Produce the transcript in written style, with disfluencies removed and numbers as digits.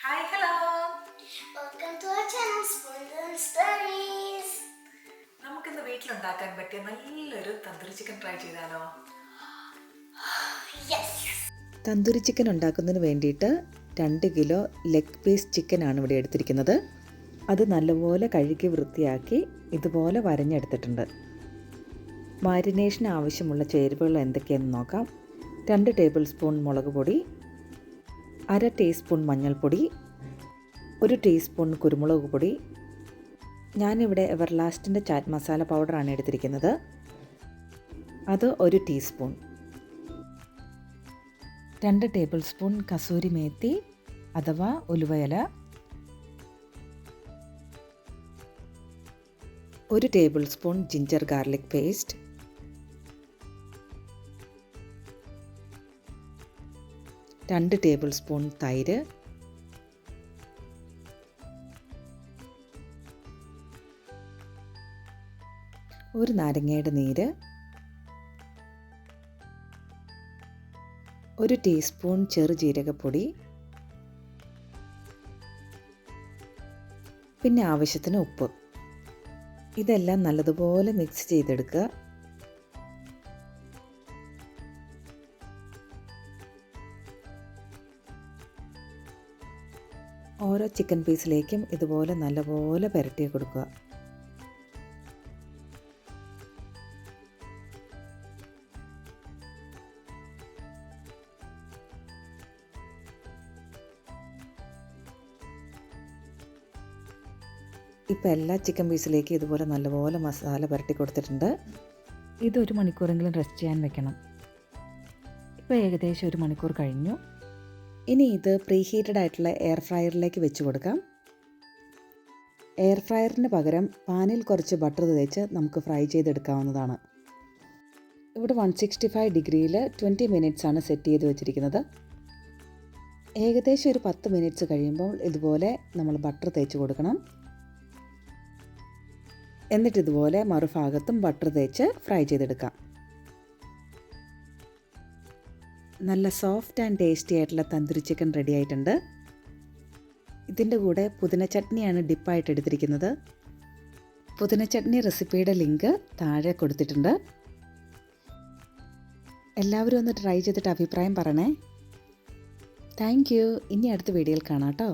Hi hello. Welcome to our channel Spoons and Stories. നമുക്കിന്ന് വീട്ടിലുണ്ടാക്കാൻ പറ്റിയ നല്ലൊരു തന്തൂരി ചിക്കൻ ട്രൈ ചെയ്താലോ? Yes. തന്തൂരി ചിക്കൻ ഉണ്ടാക്കുന്നതിന് വേണ്ടിയിട്ട് 2 കിലോ ലെഗ് പീസ് ചിക്കനാണ് ഇവിടെ എടുത്തിരിക്കുന്നത്. അത് നല്ലപോലെ കഴുകി വൃത്തിയാക്കി ഇതുപോലെ വരഞ്ഞെടുത്തിട്ടുണ്ട്. മാരിനേഷന് ആവശ്യമുള്ള ചേരുവകൾ എന്തൊക്കെയാണെന്ന് നോക്കാം. 2 ടേബിൾ സ്പൂൺ മുളക് പൊടി, 1/2 ടീസ്പൂൺ മഞ്ഞൾപ്പൊടി, 1 ടീസ്പൂൺ കുരുമുളക് പൊടി. ഞാനിവിടെ എവർലാസ്റ്റിൻ്റെ ചാറ്റ് മസാല പൗഡറാണ് എടുത്തിരിക്കുന്നത്, അത് 1 teaspoon. 2 table spoon kasuri methi അഥവാ ഉലുവയില, 1 table spoon ginger garlic paste, 2 table spoon തൈര്, 1 നാരങ്ങയുടെ നീര്, 1 ടീസ്പൂൺ ചെറുജീരകപ്പൊടി, പിന്നെ ആവശ്യത്തിന് ഉപ്പ്. ഇതെല്ലാം നല്ലതുപോലെ മിക്സ് ചെയ്തെടുക്കുക. ഓരോ ചിക്കൻ പീസിലേക്കും ഇതുപോലെ നല്ലപോലെ പുരട്ടി കൊടുക്കുക. ഇപ്പോൾ എല്ലാ ചിക്കൻ പീസിലേക്കും ഇതുപോലെ നല്ലപോലെ മസാല പുരട്ടി കൊടുത്തിട്ടുണ്ട്. ഇത് 1 മണിക്കൂറെങ്കിലും റെസ്റ്റ് ചെയ്യാൻ വെക്കണം. ഇപ്പോൾ ഏകദേശം 1 മണിക്കൂർ കഴിഞ്ഞു. ഇനി ഇത് പ്രീ ഹീറ്റഡ് ആയിട്ടുള്ള എയർ ഫ്രയറിലേക്ക് വെച്ച് കൊടുക്കാം. എയർ ഫ്രയറിന് പകരം പാനിൽ കുറച്ച് ബട്ടർ തേച്ച് നമുക്ക് ഫ്രൈ ചെയ്തെടുക്കാവുന്നതാണ്. ഇവിടെ 165 ഡിഗ്രിയിൽ 20 മിനിറ്റ്സ് ആണ് സെറ്റ് ചെയ്ത് വെച്ചിരിക്കുന്നത്. ഏകദേശം ഒരു 10 മിനിറ്റ്സ് കഴിയുമ്പോൾ ഇതുപോലെ നമ്മൾ ബട്ടർ തേച്ച് കൊടുക്കണം. എന്നിട്ട് ഇതുപോലെ മറുഭാഗത്തും ബട്ടർ തേച്ച് ഫ്രൈ ചെയ്തെടുക്കാം. നല്ല സോഫ്റ്റ് ആൻഡ് ടേസ്റ്റി ആയിട്ടുള്ള തന്തൂരി ചിക്കൻ റെഡി ആയിട്ടുണ്ട്. ഇതിൻ്റെ കൂടെ പുതിന ചട്നിയാണ് ഡിപ്പായിട്ട് എടുത്തിരിക്കുന്നത്. പുതിന ചട്നി റെസിപ്പിയുടെ ലിങ്ക് താഴെ കൊടുത്തിട്ടുണ്ട്. എല്ലാവരും ഒന്ന് ട്രൈ ചെയ്തിട്ട് അഭിപ്രായം പറയണേ. Thank you. ഇനി അടുത്ത വീഡിയോയിൽ കാണാം കേട്ടോ.